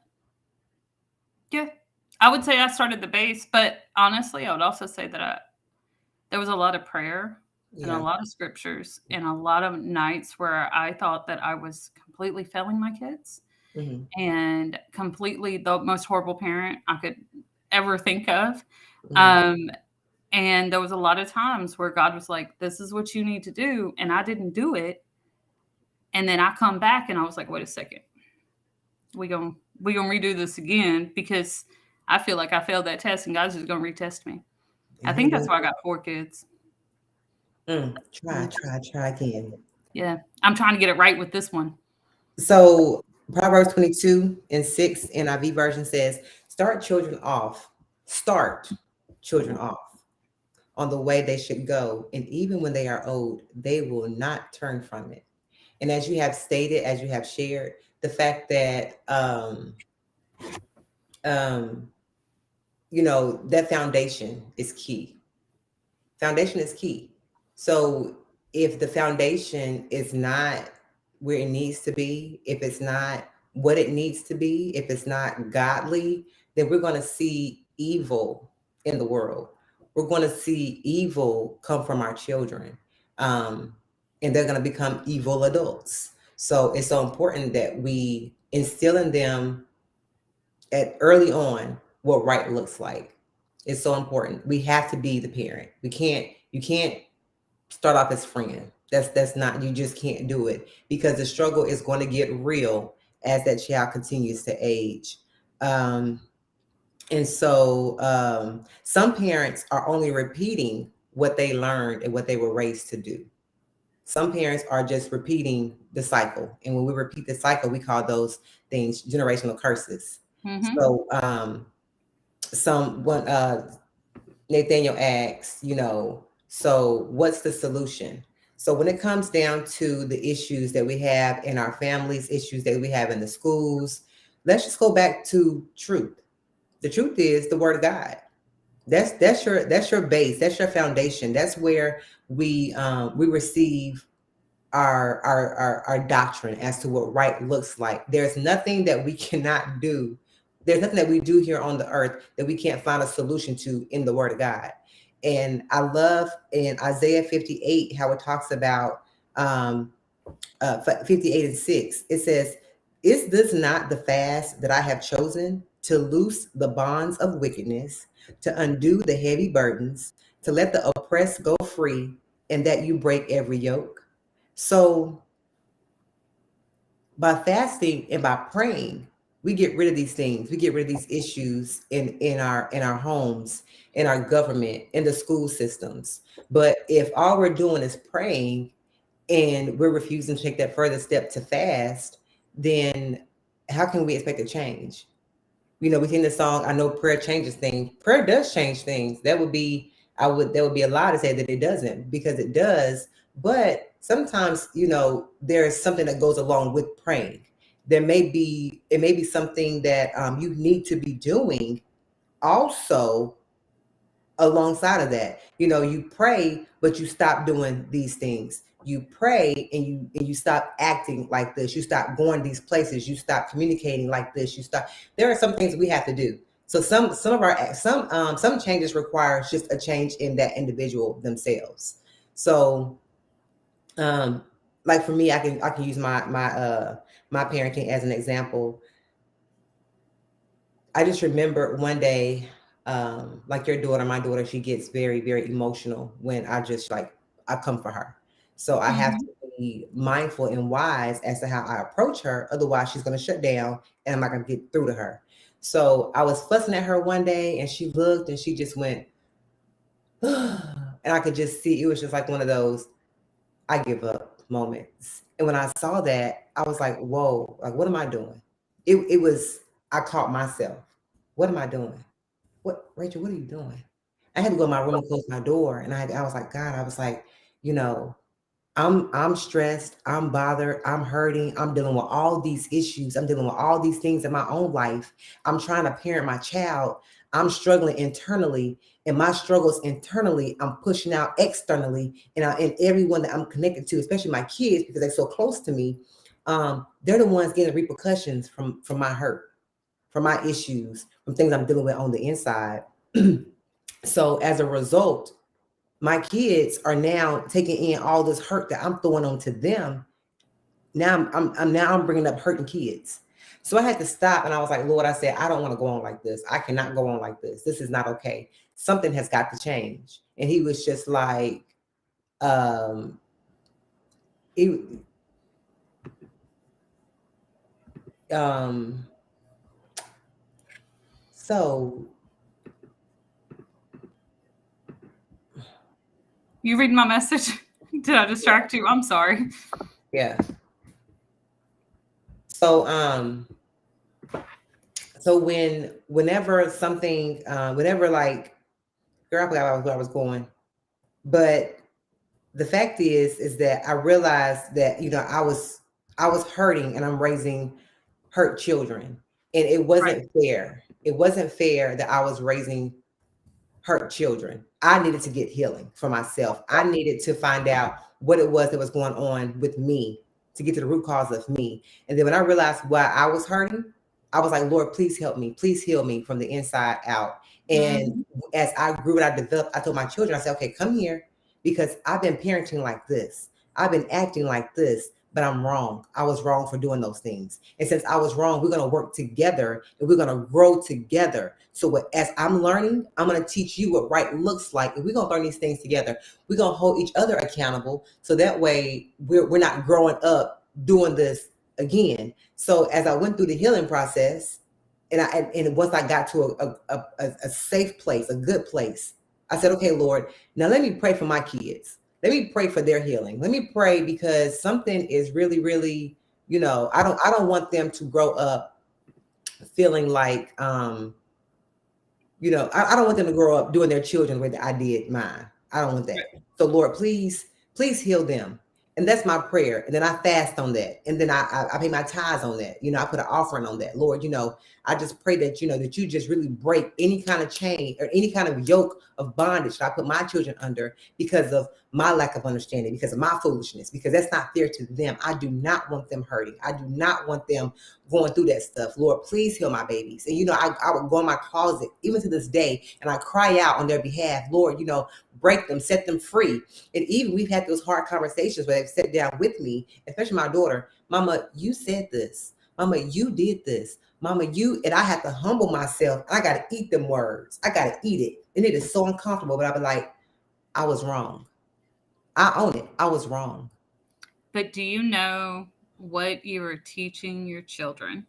yeah, I would say I started the base, but honestly, I would also say that there was a lot of prayer and a lot of scriptures and a lot of nights where I thought that I was completely failing my kids and completely the most horrible parent I could ever think of. And there was a lot of times where God was like, this is what you need to do. And I didn't do it. And then I come back and I was like, wait a second, we gonna redo this again because I feel like I failed that test and God's just gonna retest me. I And he think that's will. why I got 4 kids. Try, Mm, try, try again. yeah, I'm trying to get it right with this one. So Proverbs 22:6 NIV version says, start children off on the way they should go, and even when they are old, they will not turn from it. And as you have stated, as you have shared, the fact that um, that foundation is key. Foundation is key. So if the foundation is not where it needs to be, if it's not what it needs to be, if it's not godly, then we're going to see evil in the world. We're going to see evil come from our children. Um, and they're going to become evil adults. So it's so important that we instill in them at early on what right looks like. It's so important. We have to be the parent. You can't start off as friend. That's not, you just can't do it because the struggle is going to get real as that child continues to age. Um, and so some parents are only repeating what they learned and what they were raised to do. Some parents are just repeating the cycle. And when we repeat the cycle, we call those things generational curses. Mm-hmm. So someone Nathaniel asks, so what's the solution? So when it comes down to the issues that we have in our families, issues that we have in the schools, let's just go back to truth. The truth is the word of God. That's your base. That's your foundation. That's where we receive our doctrine as to what right looks like. There's nothing that we cannot do. There's nothing that we do here on the earth that we can't find a solution to in the word of God. And I love in Isaiah 58 how it talks about 58:6. It says, is this not the fast that I have chosen to loose the bonds of wickedness, to undo the heavy burdens, to let the oppressed go free, and that you break every yoke? So by fasting and by praying, we get rid of these things. We get rid of these issues in our homes, in our government, in the school systems. But if all we're doing is praying and we're refusing to take that further step to fast, then how can we expect a change? We sing the song, I know prayer changes things. Prayer does change things. There would be a lie to say that it doesn't, because it does. But sometimes, there is something that goes along with praying. It may be something that you need to be doing also alongside of that. You pray, but you stop doing these things. You pray and you stop acting like this. You stop going these places. You stop communicating like this. There are some things we have to do. So some changes require just a change in that individual themselves. So like for me, I can use my parenting as an example. I just remember one day, like my daughter, she gets very, very emotional when I come for her. So I have Mm-hmm. to be mindful and wise as to how I approach her. Otherwise, she's going to shut down and I'm not going to get through to her. So I was fussing at her one day and she looked and she just went, and I could just see it was just like one of those I give up moments. And when I saw that, I was like, whoa, like, what am I doing? I caught myself. What am I doing? Rachel, what are you doing? I had to go in my room and close my door. And I was like, God, I was like, you know, I'm stressed, I'm bothered, I'm hurting, I'm dealing with all these issues, I'm dealing with all these things in my own life. I'm trying to parent my child. I'm struggling internally, and my struggles internally, I'm pushing out externally, and everyone that I'm connected to, especially my kids, because they're so close to me, they're the ones getting repercussions from my hurt, from my issues, from things I'm dealing with on the inside. So as a result, my kids are now taking in all this hurt that I'm throwing onto them. Now I'm bringing up hurting kids. So I had to stop and I was like, Lord, I said, I don't want to go on like this. I cannot go on like this. This is not okay. Something has got to change. And he was just like, um, he, Um, so You read my message? Did I distract you? I'm sorry. yeah. So so whenever something whenever like girl, I forgot where I was going. But the fact is that I realized that, I was hurting and I'm raising hurt children. And it Right. wasn't fair. It wasn't fair that I was raising hurt children. I needed to get healing for myself. I needed to find out what it was that was going on with me to get to the root cause of me. And then when I realized why I was hurting, I was like, Lord, please help me. Please heal me from the inside out. And Mhm. as I grew and I developed, I told my children, I said, okay, come here because I've been parenting like this. I've been acting like this, but I'm wrong. I was wrong for doing those things. And since I was wrong, we're going to work together and we're going to grow together. So as I'm learning, I'm going to teach you what right looks like. And we're going to learn these things together. We're going to hold each other accountable. So that way we're not growing up doing this again. So as I went through the healing process, and once I got to a safe place, a good place, I said, okay, Lord, now let me pray for my kids. Let me pray for their healing. Let me pray because something is really, really, I don't want them to grow up feeling like, I don't want them to grow up doing their children the way that I did mine. I don't want that. So Lord, please heal them. And that's my prayer. And then I fast on that. And then I pay my tithes on that. I put an offering on that. Lord, I just pray that, that you just really break any kind of chain or any kind of yoke of bondage that I put my children under because of my lack of understanding, because of my foolishness, because that's not fair to them. I do not want them hurting. I do not want them going through that stuff. Lord, please heal my babies. And, I would go in my closet, even to this day, and I cry out on their behalf. Lord, break them, set them free. And even we've had those hard conversations where they've sat down with me, especially my daughter. Mama, you said this. Mama, you did this. Mama, and I have to humble myself. I got to eat them words. I got to eat it. And it is so uncomfortable, but I'll be like, I was wrong. I own it. I was wrong. But do you know what you are teaching your children?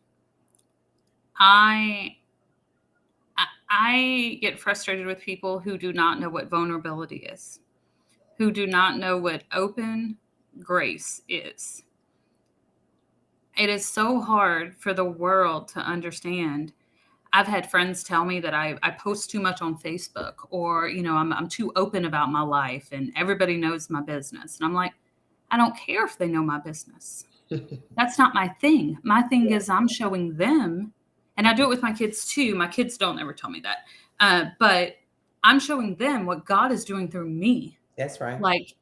I I get frustrated with people who do not know what vulnerability is, who do not know what open grace is. It is so hard for the world to understand. I've had friends tell me that I post too much on Facebook, or, I'm too open about my life and everybody knows my business. And I'm like, I don't care if they know my business. That's not my thing. My thing is I'm showing them, and I do it with my kids too. My kids don't ever tell me that. But I'm showing them what God is doing through me. That's right. Like,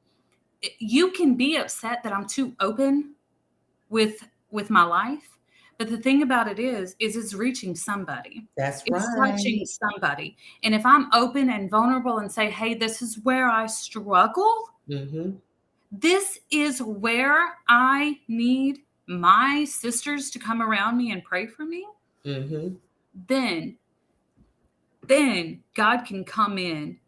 you can be upset that I'm too open with my life, but the thing about it is it's reaching somebody. That's It's right. touching somebody. And if I'm open and vulnerable and say, hey, this is where I struggle, Mm-hmm. this is where I need my sisters to come around me and pray for me, Mm-hmm. then then God can come in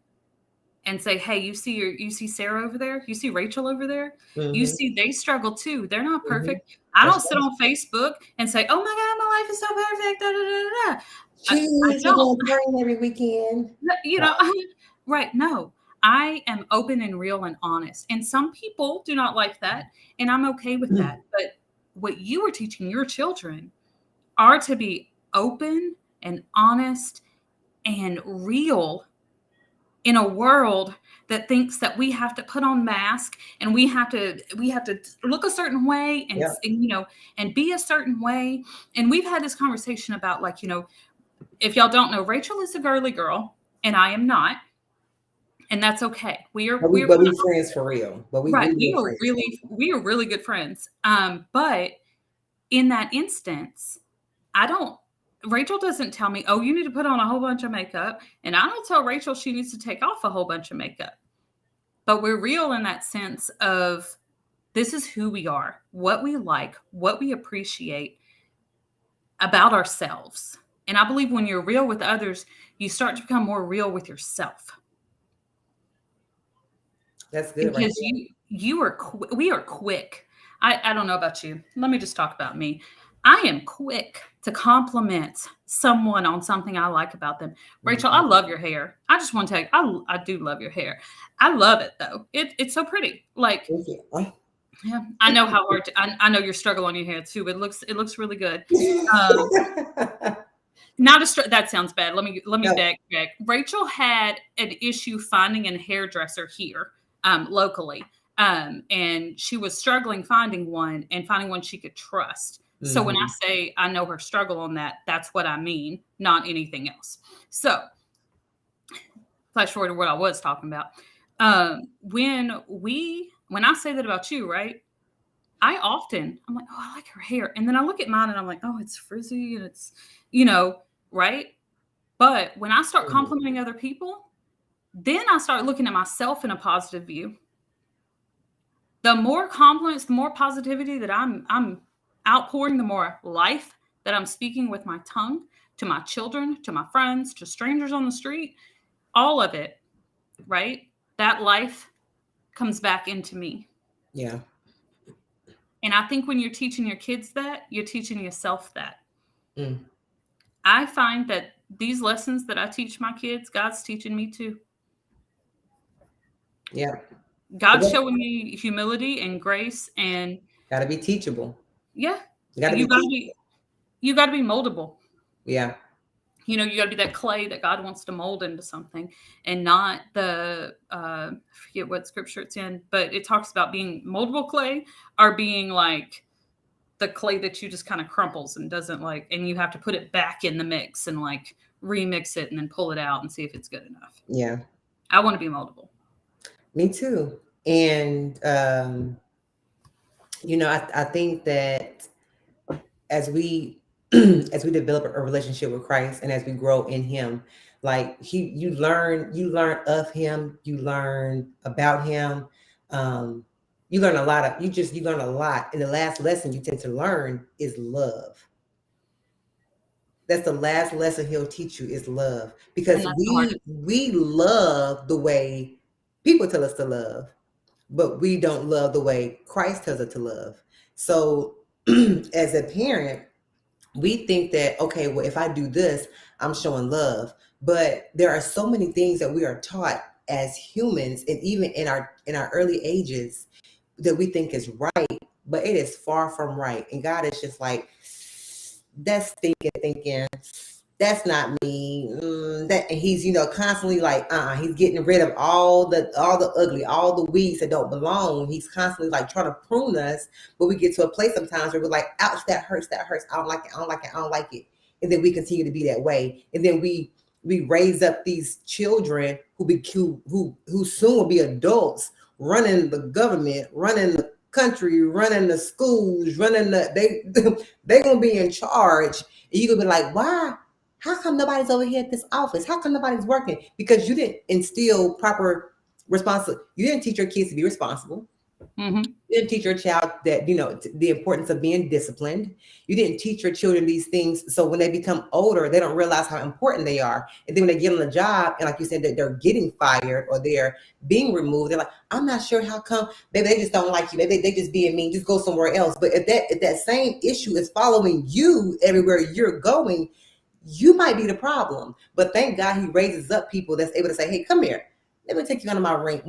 and say, hey, you see Sarah over there? You see Rachel over there? You Mm-hmm. see they struggle too. They're not Mm-hmm. perfect. I That's don't sit right. on Facebook and say, oh my God, my life is so perfect. Da, da, da, da. I Cheese, we're don't. going to praying every weekend. You No. know, right. No, I am open and real and honest. And some people do not like that. And I'm okay with that. But what you are teaching your children are to be open and honest and real in a world that thinks that we have to put on mask and we have to look a certain way Yeah. and be a certain way. And we've had this conversation about, like, if y'all don't know, Rachel is a girly girl and I am not, and that's okay. We're But we friends for real. But we right. real friends. We are really good friends. But in that instance, I don't. Rachel doesn't tell me, "Oh, you need to put on a whole bunch of makeup," and I don't tell Rachel she needs to take off a whole bunch of makeup. But we're real in that sense of this is who we are, what we like, what we appreciate about ourselves. And I believe when you're real with others, you start to become more real with yourself. That's good right Because we are quick. I don't know about you. Let me just talk about me. I am quick to compliment someone on something I like about them. Rachel, I Mhm. love your hair. I just want to tell you, I do love your hair. I love it though. It's so pretty. Like, Thank you. yeah, I know how hard. I know your struggle on your hair too. It looks really good. Um, Not a that sounds bad. Let me No. backtrack. Rachel had an issue finding a hairdresser here, locally, and she was struggling finding one and finding one she could trust. So when I Mhm. say I know her struggle on that, that's what I mean, not anything else. So flash forward to what I was talking about. When I say that about you, right? I'm like, oh, I like her hair, and then I look at mine and I'm like, oh, it's frizzy and it's, you know, right? But when I start Mhm. complimenting other people, then I start looking at myself in a positive view. The more compliments, the more positivity that I'm outpouring, the more life that I'm speaking with my tongue to my children, to my friends, to strangers on the street, all of it, right? That life comes back into me. Yeah. And I think when you're teaching your kids that, you're teaching yourself that. Mm. I find that these lessons that I teach my kids, God's teaching me too. Yeah. God's showing me humility and grace, and Got to be teachable. yeah, Got to be you gotta teachable. be you gotta be moldable. Yeah. You gotta be that clay that God wants to mold into something, and not I forget what scripture it's in, but it talks about being moldable clay or being like the clay that you just kind of crumples and doesn't like, and you have to put it back in the mix and like remix it and then pull it out and see if it's good enough. Yeah. I want to be moldable. Me too. And I think that as we as we develop a relationship with Christ and as we grow in him, like you learn of him, you learn about him. um you learn a lot, and the last lesson you tend to learn is love. That's the last lesson he'll teach you, is love, And because that's the we hardest. we love the way people tell us to love, but we don't love the way Christ tells us to love. So as a parent, we think that, okay, well, if I do this, I'm showing love. But there are so many things that we are taught as humans, and even in our early ages, that we think is right, but it is far from right. And God is just like, that's thinking, that's not me. That, and he's constantly like, he's getting rid of all the ugly, all the weeds that don't belong. He's constantly like trying to prune us, but we get to a place sometimes where we're like, ouch, that hurts, I don't like it, I don't like it, I don't like it. And then we continue to be that way, and then we raise up these children who soon will be adults, running the government, running the country, running the schools, running they gonna be in charge. And you gonna be like, why? How come nobody's over here at this office? How come nobody's working? Because you didn't instill proper responsibility. You didn't teach your kids to be responsible. Mm-hmm. You didn't teach your child that, the importance of being disciplined. You didn't teach your children these things. So when they become older, they don't realize how important they are. And then when they get on the job, and like you said, that they're getting fired or they're being removed, they're like, I'm not sure how come. Maybe they just don't like you. Maybe they just being mean. Just go somewhere else. But if that same issue is following you everywhere you're going, you might be the problem. But thank God he raises up people that's able to say, hey, come here. Let me take you under my wing.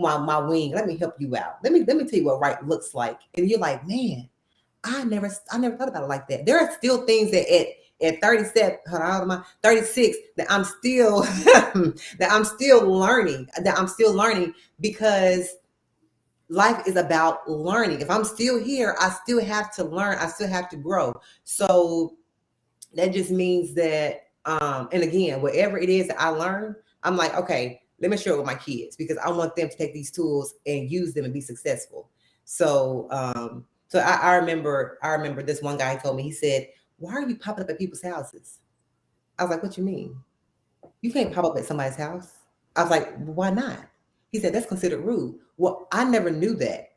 Let me help you out. Let me tell you what right looks like. And you're like, man, I never thought about it like that. There are still things that at 37, hold on, my 36, that I'm still that I'm still learning. That I'm still learning, because life is about learning. If I'm still here, I still have to learn. I still have to grow. So that just means that, and again, whatever it is that I learn, I'm like, okay, let me share it with my kids, because I want them to take these tools and use them and be successful. So I remember this one guy told me, he said, why are you popping up at people's houses? I was like, what you mean? You can't pop up at somebody's house. I was like, why not? He said, that's considered rude. Well, I never knew that.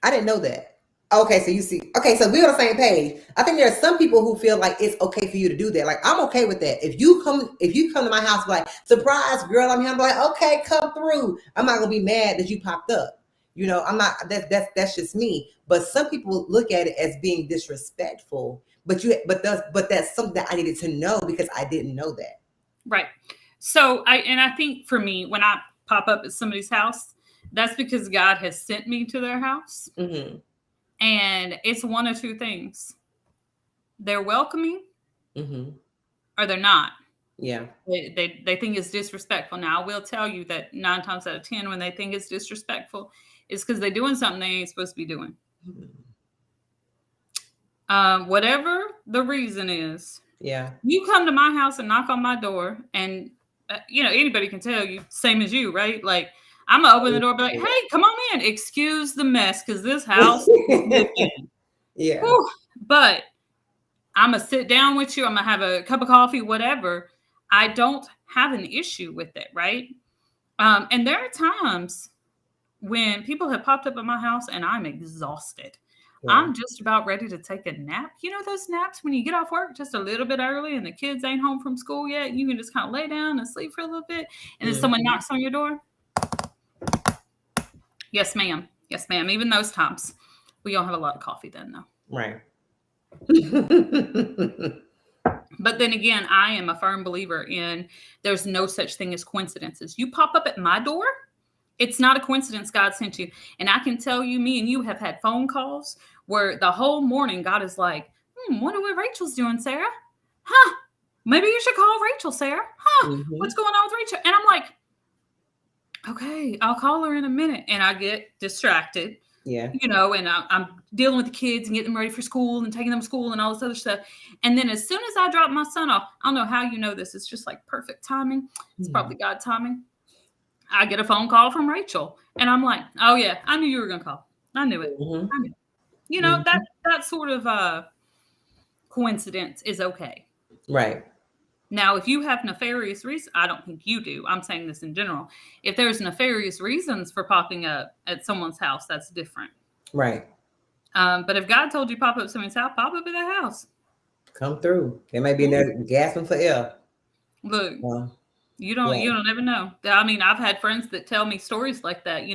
I didn't know that. Okay, so you see, okay, so we're on the same page. I think there are some people who feel like it's okay for you to do that. Like, I'm okay with that. If you come to my house like, surprise, girl, I'm here, I'm like, okay, come through. I'm not gonna be mad that you popped up. I'm not. That's just me. But some people look at it as being disrespectful. But that's something that I needed to know because I didn't know that. Right. So I think for me, when I pop up at somebody's house, that's because God has sent me to their house. Mm-hmm. And it's one of two things. They're welcoming Mm-hmm. or they're not. Yeah. They think it's disrespectful. Now I will tell you that 9 times out of 10, when they think it's disrespectful, it's because they're doing something they ain't supposed to be doing. Whatever the reason is, Yeah. you come to my house and knock on my door, and anybody can tell you, same as you, right? Like I'm gonna open the door, and be like, "Hey, come on in. Excuse the mess, because this house is lived in." Yeah. Whew. But I'm gonna sit down with you. I'm gonna have a cup of coffee, whatever. I don't have an issue with it, right? And there are times when people have popped up at my house and I'm exhausted. Yeah. I'm just about ready to take a nap. You know those naps when you get off work just a little bit early and the kids ain't home from school yet? You can just kind of lay down and sleep for a little bit. And then someone knocks on your door. Yes, ma'am. Yes, ma'am. Even those times. We don't have a lot of coffee then, though. Right. But then again, I am a firm believer in there's no such thing as coincidences. You pop up at my door, it's not a coincidence God sent you. And I can tell you, me and you have had phone calls where the whole morning God is like, wonder what Rachel's doing, Sarah. Huh? Maybe you should call Rachel, Sarah. Huh? Mm-hmm. What's going on with Rachel? And I'm like, okay, I'll call her in a minute. And I get distracted. Yeah. And I'm dealing with the kids and getting them ready for school and taking them to school and all this other stuff. And then as soon as I drop my son off, I don't know how you know this. It's just like perfect timing. It's probably God timing. I get a phone call from Rachel. And I'm like, oh, yeah, I knew you were going to call. I knew it. Mm-hmm. I knew it. That sort of coincidence is okay. Right. Now, if you have nefarious reasons, I don't think you do. I'm saying this in general. If there's nefarious reasons for popping up at someone's house, that's different. Right. But if God told you pop up at someone's house, pop up at their house. Come through. They may be in there gasping for air. Look, you don't ever know. I mean, I've had friends that tell me stories like that.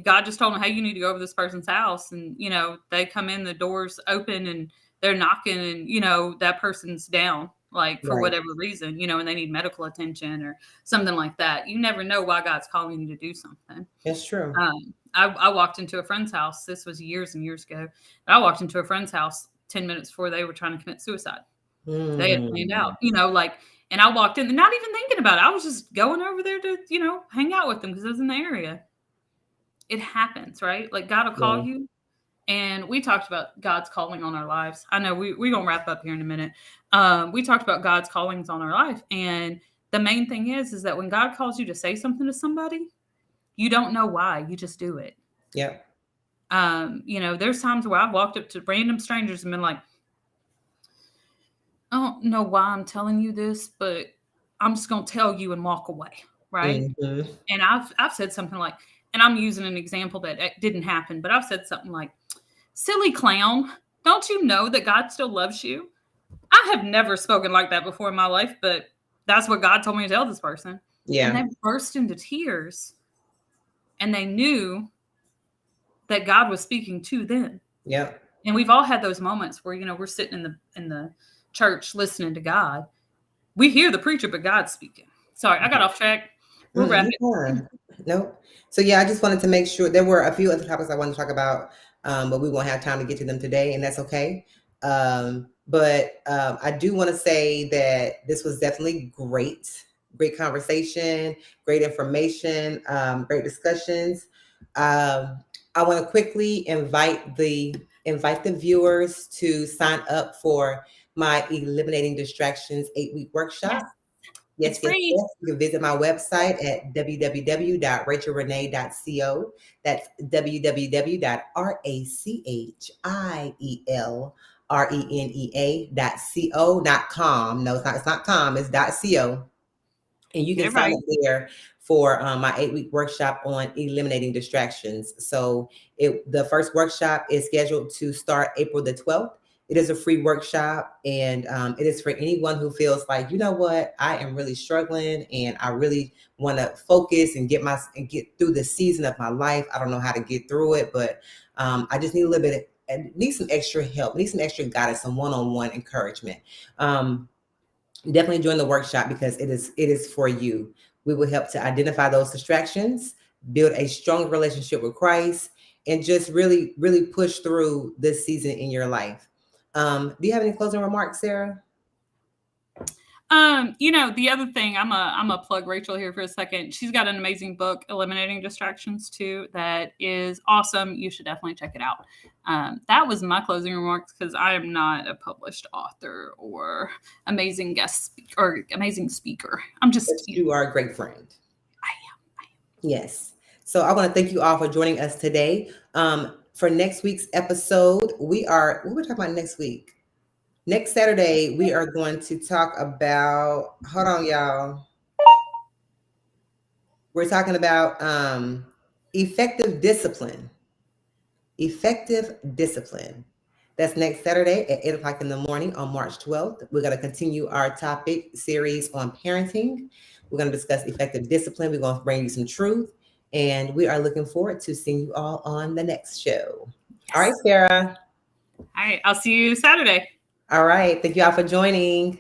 God just told them, hey, you need to go over this person's house, and they come in, the doors open, and they're knocking, and that person's down. Like for whatever reason, and they need medical attention or something like that. You never know why God's calling you to do something. That's true. I walked into a friend's house. This was years and years ago. I walked into a friend's house 10 minutes before they were trying to commit suicide. They had planned out, and I walked in, not even thinking about it. I was just going over there to, hang out with them because I was in the area. It happens, right? Like God will call you. And we talked about God's calling on our lives. I know we're going to wrap up here in a minute. We talked about God's callings on our life. And the main thing is that when God calls you to say something to somebody, you don't know why. You just do it. Yep. There's times where I've walked up to random strangers and been like, I don't know why I'm telling you this, but I'm just going to tell you and walk away. Right. Mm-hmm. And I've said something like, and I'm using an example that didn't happen, but I've said something like, silly clown, don't you know that God still loves you? I have never spoken like that before in my life, but that's what God told me to tell this person. Yeah. And they burst into tears, and they knew that God was speaking to them. Yeah. And we've all had those moments where, we're sitting in the church listening to God. We hear the preacher, but God's speaking. Sorry, I got off track. We'll wrap it. Nope. So yeah, I just wanted to make sure there were a few other topics I wanted to talk about. But we won't have time to get to them today, and that's okay. But I do want to say that this was definitely great conversation, great information, great discussions. I want to quickly invite the viewers to sign up for my Eliminating Distractions 8-week workshop. Yes. You can visit my website at www.rachelrenee.co. That's www.rachelrenea.co, not com. No, it's not com. It's .co. And you can sign up there for my 8-week workshop on eliminating distractions. So the first workshop is scheduled to start April the 12th. It is a free workshop, and it is for anyone who feels like, you know what, I am really struggling, and I really want to focus and get through the season of my life. I don't know how to get through it, but I just need a little bit and need some extra help, need some extra guidance, some one-on-one encouragement. Definitely join the workshop because it is for you. We will help to identify those distractions, build a strong relationship with Christ, and just really, really push through this season in your life. Do you have any closing remarks, Sarah? The other thing, I'm a plug Rachel here for a second. She's got an amazing book, Eliminating Distractions, too, that is awesome. You should definitely check it out. That was my closing remarks because I am not a published author or amazing amazing speaker. I'm just You are a great friend. I am. Yes. So I want to thank you all for joining us today. For next week's episode, what we're talking about next week. Next Saturday, we are going to talk about, hold on, y'all. We're talking about effective discipline. Effective discipline. That's next Saturday at 8 o'clock in the morning on March 12th. We're going to continue our topic series on parenting. We're going to discuss effective discipline. We're going to bring you some truth. And we are looking forward to seeing you all on the next show. Yes. All right, Sarah. All right. I'll see you Saturday. All right. Thank you all for joining.